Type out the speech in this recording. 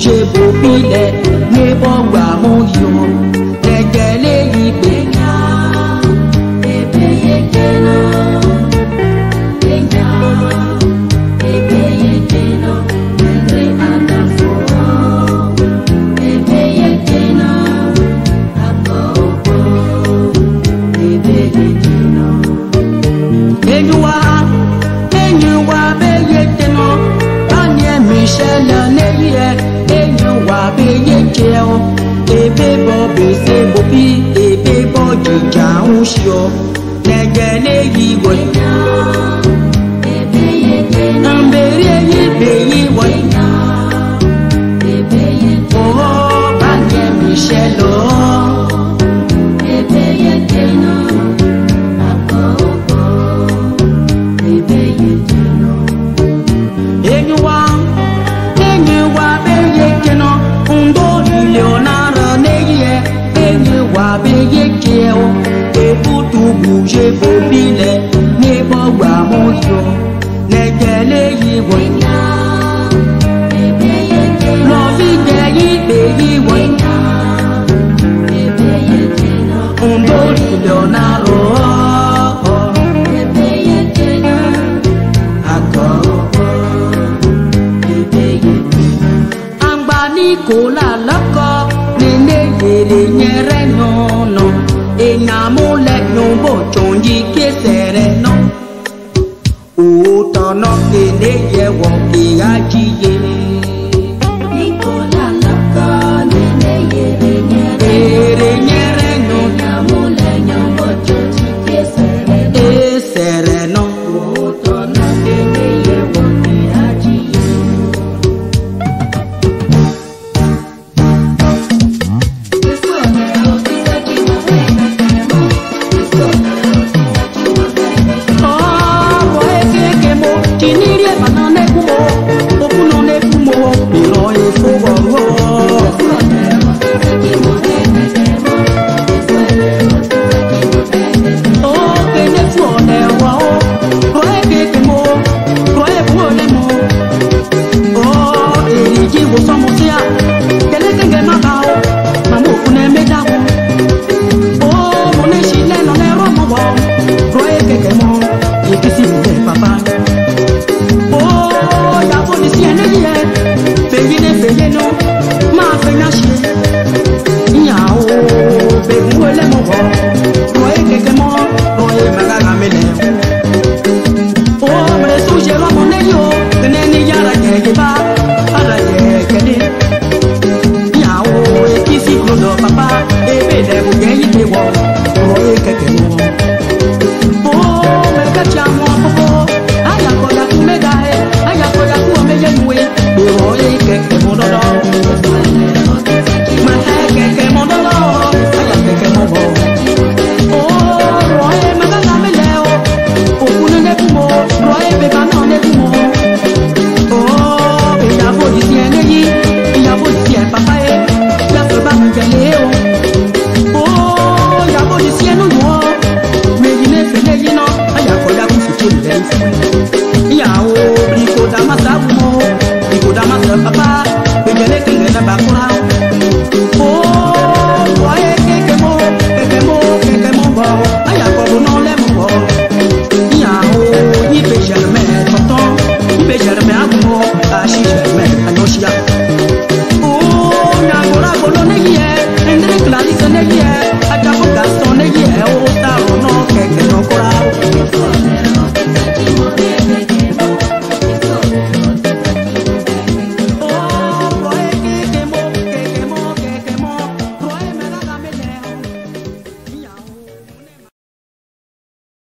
bouger beau bilet, mais bon, wa mon yo, les gueules y béna, et payer kéna, béna, et payer kéna, et andafo, et payer kéna, akopo, et payer kéna, et noua, payer kéna, Daniel Michel Neye, et noua payer kéna. Ebe bobe se bobi, ebe boji jaunshio, negele yiwe. Ambere yibe yiwe. Oh, banye Michelo. Ebe yeteno, akobo. Ebe yeteno. Enyuwa be yeteno, undo Leonardo. Et pour tout bouger, faut biler, n'est pas wa mon yo, n'est qu'elle y voit. L'envie d'y payer, on donne Leonardo. Nicola Loco, Nene Yere no no, e Namole no bochonji che sereno. Utono che ne ye woki ajiye. Nicola Loco, Nene Yere no, Namole no bochonji che sereno. E sereno. Utono che ne ye woki ajiye. Thank you.